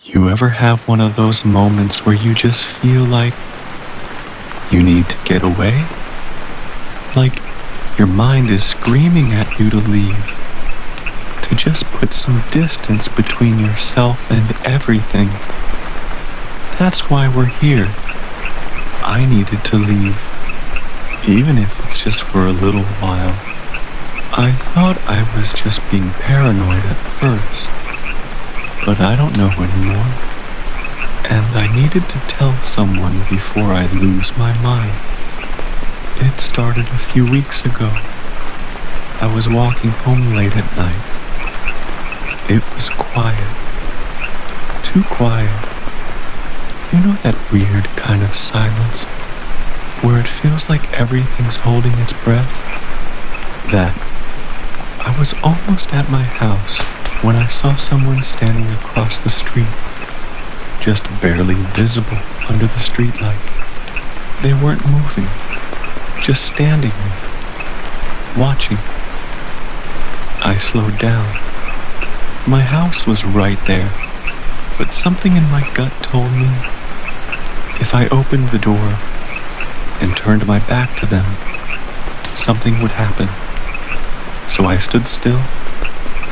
You ever have one of those moments where you just feel like you need to get away? Like your mind is screaming at you to leave, to just put some distance between yourself and everything. That's why we're here. I needed to leave, even if it's just for a little while. I thought I was just being paranoid at first, but I don't know anymore. And I needed to tell someone before I lose my mind. It started a few weeks ago. I was walking home late at night. It was quiet. Too quiet. You know that weird kind of silence where it feels like everything's holding its breath? That. I was almost at my house when I saw someone standing across the street, just barely visible under the streetlight. They weren't moving, just standing there, watching. I slowed down. My house was right there, but something in my gut told me if I opened the door and turned my back to them, something would happen. So I stood still,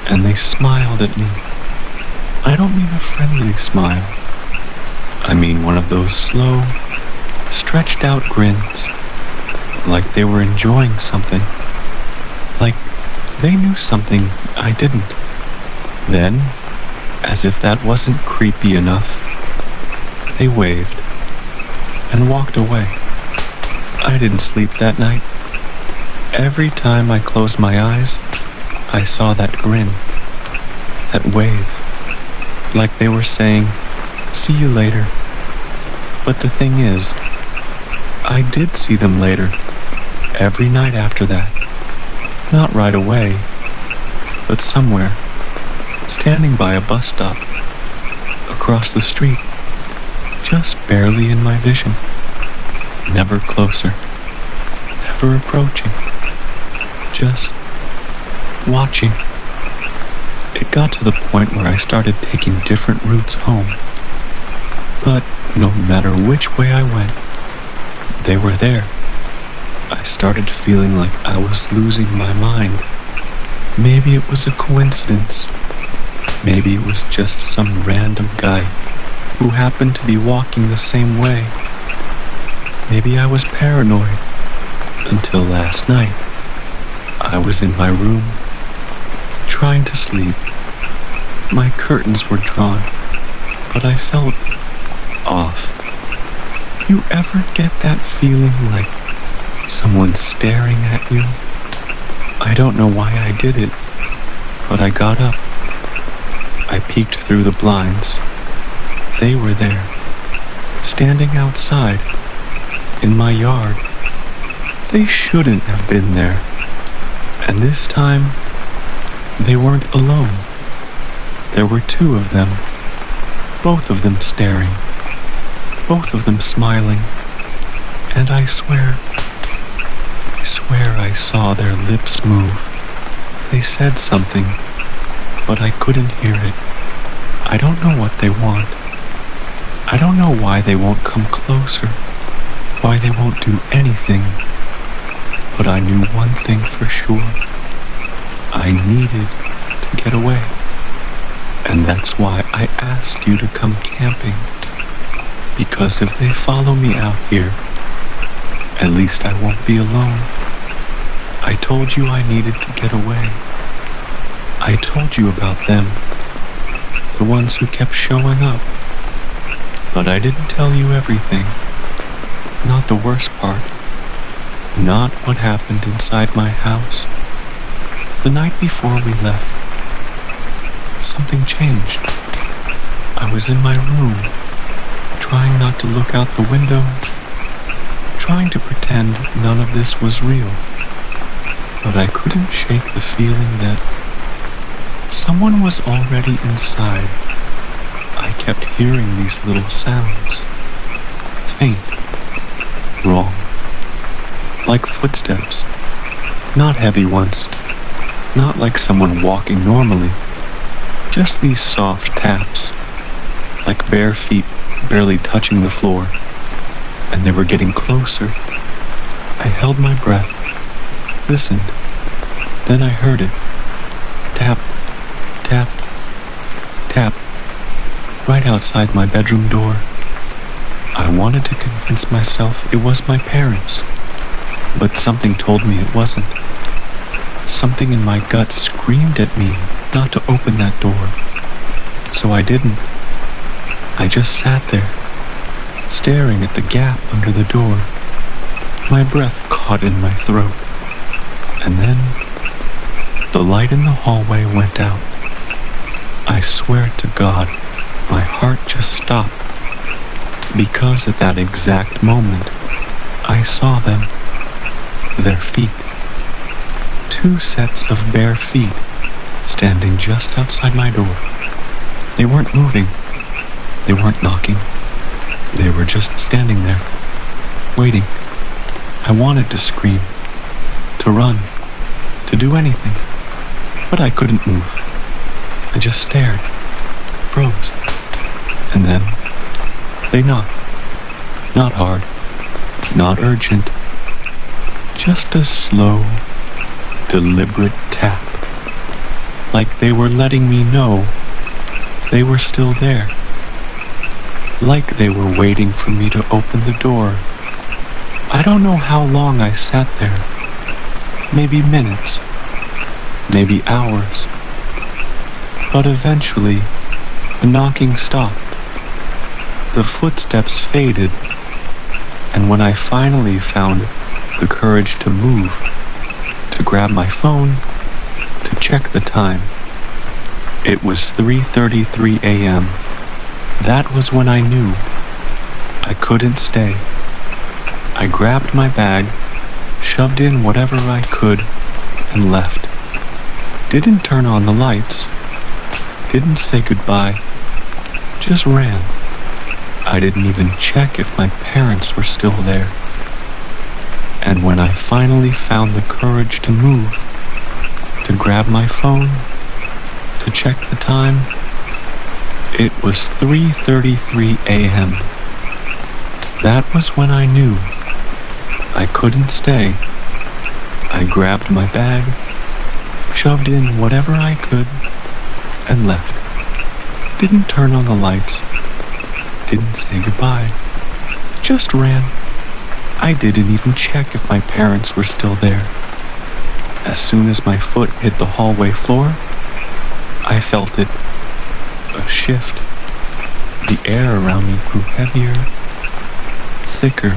and they smiled at me. I don't mean a friendly smile. I mean one of those slow, stretched out grins, like they were enjoying something, like they knew something I didn't. Then, as if that wasn't creepy enough, they waved and walked away. I didn't sleep that night. Every time I closed my eyes, I saw that grin, that wave, like they were saying, "See you later." But the thing is, I did see them later, every night after that. Not right away, but somewhere, standing by a bus stop, across the street, just barely in my vision. Never closer, never approaching, just watching. It got to the point where I started taking different routes home. But no matter which way I went, they were there. I started feeling like I was losing my mind. Maybe it was a coincidence. Maybe it was just some random guy who happened to be walking the same way. Maybe I was paranoid until last night. I was in my room, trying to sleep. My curtains were drawn, but I felt off. You ever get that feeling like someone's staring at you? I don't know why I did it, but I got up. I peeked through the blinds. They were there, standing outside, in my yard. They shouldn't have been there. And this time, they weren't alone. There were two of them, both of them staring, both of them smiling, and I swear I saw their lips move. They said something, but I couldn't hear it. I don't know what they want. I don't know why they won't come closer, why they won't do anything. But I knew one thing for sure. I needed to get away. And that's why I asked you to come camping. Because if they follow me out here, at least I won't be alone. I told you I needed to get away. I told you about them, the ones who kept showing up. But I didn't tell you everything. Not the worst part. Not what happened inside my house. The night before we left, something changed. I was in my room, trying not to look out the window, trying to pretend none of this was real. But I couldn't shake the feeling that someone was already inside. I kept hearing these little sounds. Faint. Wrong. Like footsteps. Not heavy ones. Not like someone walking normally. Just these soft taps. like bare feet barely touching the floor, and they were getting closer. I held my breath, listened, then I heard it. Tap, tap, tap, right outside my bedroom door. I wanted to convince myself it was my parents, but something told me it wasn't. Something in my gut screamed at me not to open that door, so I didn't. I just sat there, staring at the gap under the door, my breath caught in my throat, and then the light in the hallway went out. I swear to God, my heart just stopped, because at that exact moment, I saw them, their feet. 2 sets of bare feet standing just outside my door. They weren't moving. They weren't knocking. They were just standing there, waiting. I wanted to scream, to run, to do anything, but I couldn't move. I just stared, froze, and then they knocked. Not hard, not urgent, just a slow, deliberate tap, like they were letting me know they were still there, like they were waiting for me to open the door. I don't know how long I sat there, maybe minutes, maybe hours, but eventually the knocking stopped, the footsteps faded, and when I finally found the courage to move, to grab my phone, to check the time, it was 3:33 a.m. That was when I knew I couldn't stay. I grabbed my bag, shoved in whatever I could, and left. Didn't turn on the lights, didn't say goodbye, just ran. I didn't even check if my parents were still there. And when I finally found the courage to move, to grab my phone, to check the time, it was 3:33 a.m. That was when I knew I couldn't stay. I grabbed my bag, shoved in whatever I could, and left. Didn't turn on the lights, didn't say goodbye, just ran. I didn't even check if my parents were still there. As soon as my foot hit the hallway floor, I felt it. A shift. The air around me grew heavier, thicker,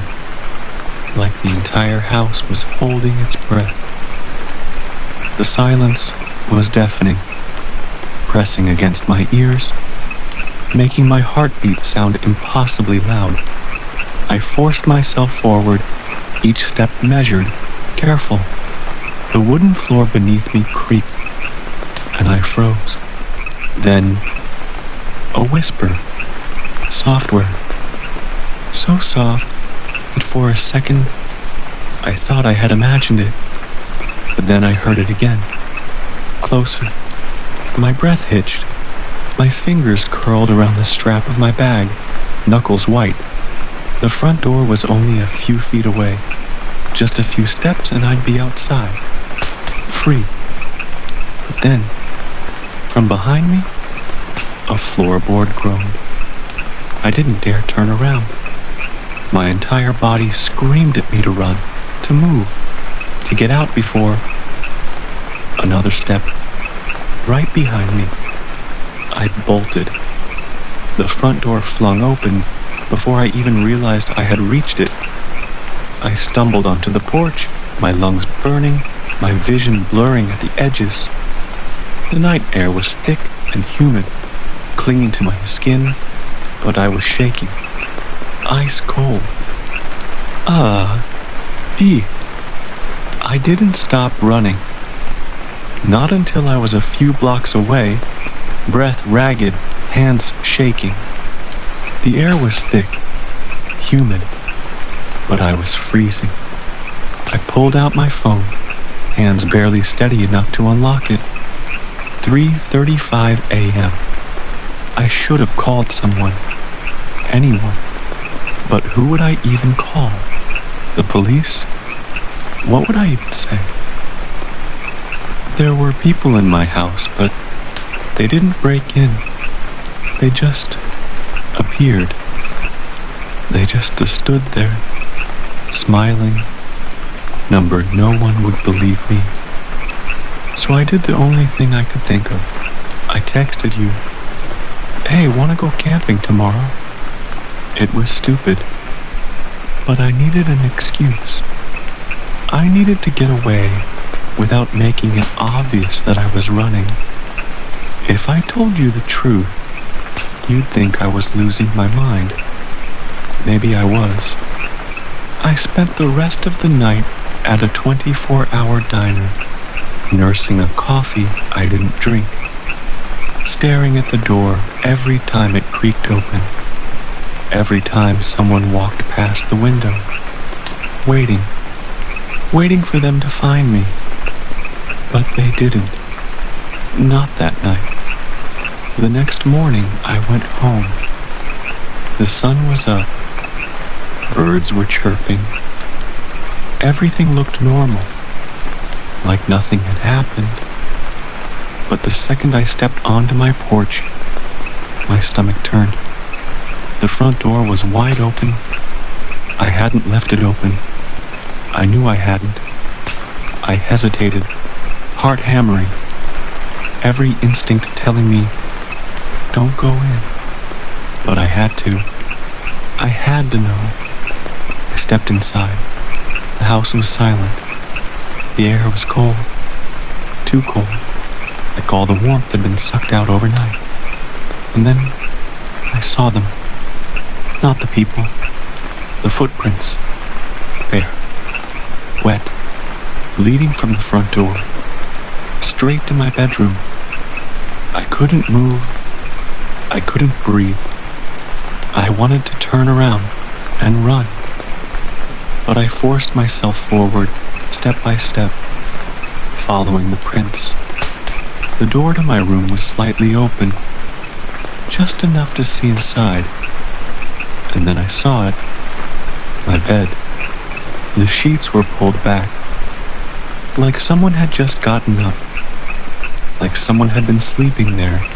like the entire house was holding its breath. The silence was deafening, pressing against my ears, making my heartbeat sound impossibly loud. I forced myself forward, each step measured, careful. The wooden floor beneath me creaked, and I froze. Then, a whisper, software, so soft that for a second I thought I had imagined it, but then I heard it again, closer. My breath hitched, my fingers curled around the strap of my bag, knuckles white. The front door was only a few feet away, just a few steps and I'd be outside, free. But then, from behind me, a floorboard groaned. I didn't dare turn around. My entire body screamed at me to run, to move, to get out before another step. Right behind me, I bolted. The front door flung open before I even realized I had reached it. I stumbled onto the porch, my lungs burning, my vision blurring at the edges. The night air was thick and humid, clinging to my skin, but I was shaking, ice cold. I didn't stop running. Not until I was a few blocks away, breath ragged, hands shaking. The air was thick, humid, but I was freezing. I pulled out my phone, hands barely steady enough to unlock it. 3:35 a.m. I should have called someone, anyone. But who would I even call? The police? What would I even say? There were people in my house, but they didn't break in. They just appeared. They just stood there, smiling. Numbered, no one would believe me. So I did the only thing I could think of. I texted you, "Hey, wanna go camping tomorrow?" It was stupid, but I needed an excuse. I needed to get away without making it obvious that I was running. If I told you the truth, you'd think I was losing my mind. Maybe I was. I spent the rest of the night at a 24-hour diner, nursing a coffee I didn't drink, staring at the door every time it creaked open, every time someone walked past the window, waiting for them to find me. But they didn't. Not that night. The next morning, I went home. The sun was up. Birds were chirping. Everything looked normal, like nothing had happened. But the second I stepped onto my porch, my stomach turned. The front door was wide open. I hadn't left it open. I knew I hadn't. I hesitated, heart hammering, every instinct telling me, don't go in. But I had to. I had to know. I stepped inside. The house was silent. The air was cold. Too cold. Like all the warmth had been sucked out overnight. And then I saw them. Not the people. The footprints. Bare. Wet. Leading from the front door. Straight to my bedroom. I couldn't move. I couldn't breathe. I wanted to turn around and run. But I forced myself forward, step by step, following the prints. The door to my room was slightly open, just enough to see inside. And then I saw it. My bed. The sheets were pulled back, like someone had just gotten up, like someone had been sleeping there.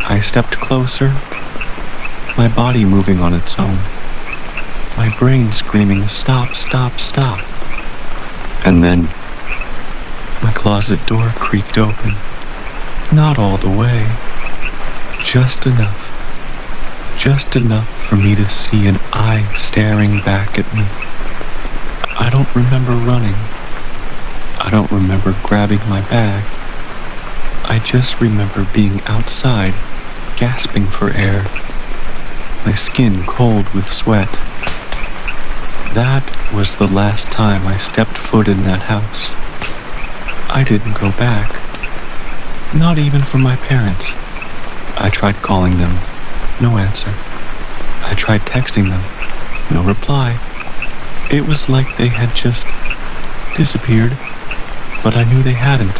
I stepped closer, my body moving on its own, my brain screaming, stop, stop, stop. And then my closet door creaked open. Not all the way, just enough for me to see an eye staring back at me. I don't remember running. I don't remember grabbing my bag. I just remember being outside, gasping for air, my skin cold with sweat. That was the last time I stepped foot in that house. I didn't go back. Not even for my parents. I tried calling them. No answer. I tried texting them. No reply. It was like they had just disappeared, but I knew they hadn't,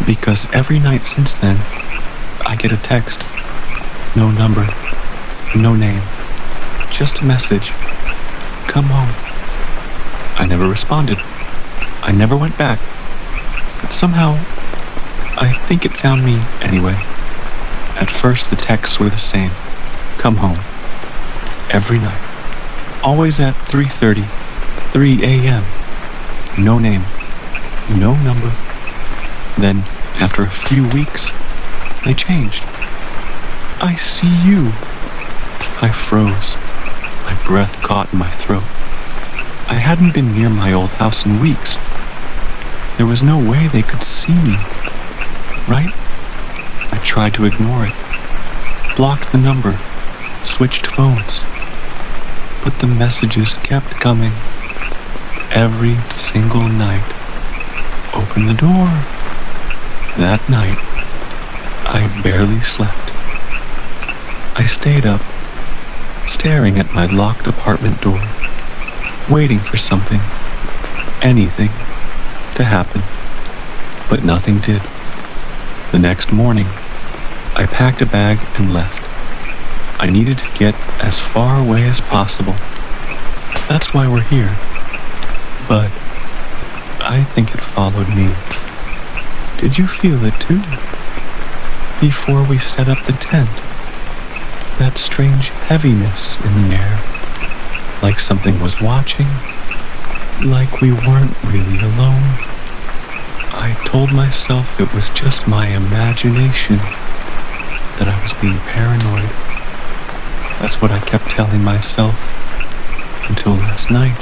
because every night since then, I get a text. No number. No name. Just a message. Come home. I never responded. I never went back. But somehow, I think it found me anyway. At first, the texts were the same. Come home. Every night. Always at 3:30, 3 a.m. No name. No number. Then, after a few weeks, they changed. I see you. I froze. My breath caught in my throat. I hadn't been near my old house in weeks. There was no way they could see me, right? I tried to ignore it, blocked the number, switched phones. But the messages kept coming. Every single night. Open the door. That night, I barely slept. I stayed up, staring at my locked apartment door, waiting for something, anything, to happen. But nothing did. The next morning, I packed a bag and left. I needed to get as far away as possible. That's why we're here. But I think it followed me. Did you feel it too? Before we set up the tent, that strange heaviness in the air, like something was watching, like we weren't really alone. I told myself it was just my imagination, that I was being paranoid. That's what I kept telling myself until last night.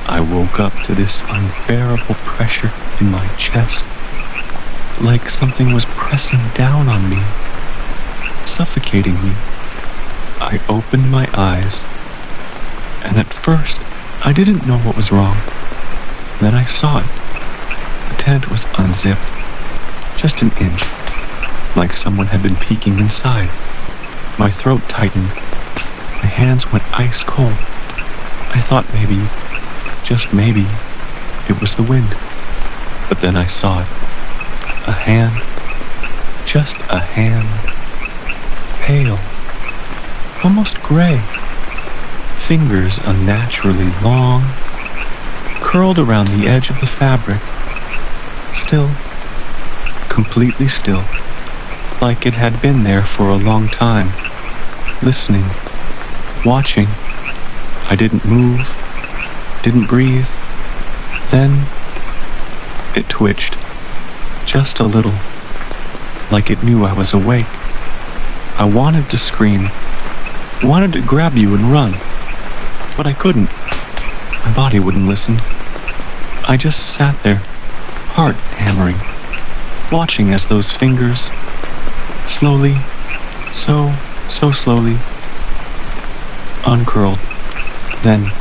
I woke up to this unbearable pressure in my chest, like something was pressing down on me, suffocating me. I opened my eyes, and at first I didn't know what was wrong. Then I saw it. The tent was unzipped, just an inch, like someone had been peeking inside. My throat tightened. My hands went ice cold. I thought maybe, just maybe, it was the wind. But then I saw it. A hand. Just a hand. Pale. Almost gray. Fingers unnaturally long, curled around the edge of the fabric. Still. Completely still. Like it had been there for a long time. Listening. Watching. I didn't move. Didn't breathe. Then it twitched. Just a little. Like it knew I was awake. I wanted to scream. Wanted to grab you and run. But I couldn't. My body wouldn't listen. I just sat there, heart hammering, watching as those fingers slowly, so slowly, uncurled. Then,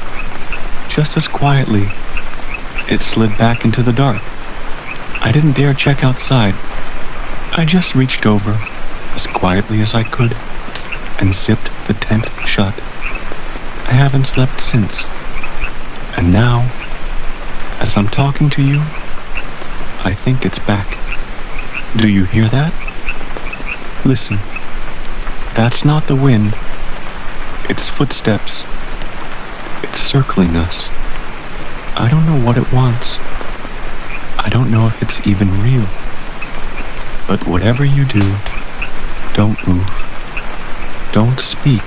just as quietly, it slid back into the dark. I didn't dare check outside. I just reached over, as quietly as I could, and zipped the tent shut. I haven't slept since. And now, as I'm talking to you, I think it's back. Do you hear that? Listen. That's not the wind. It's footsteps. It's circling us. I don't know what it wants. I don't know if it's even real. But whatever you do, don't move. Don't speak.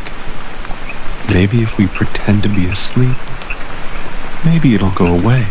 Maybe if we pretend to be asleep, maybe it'll go away.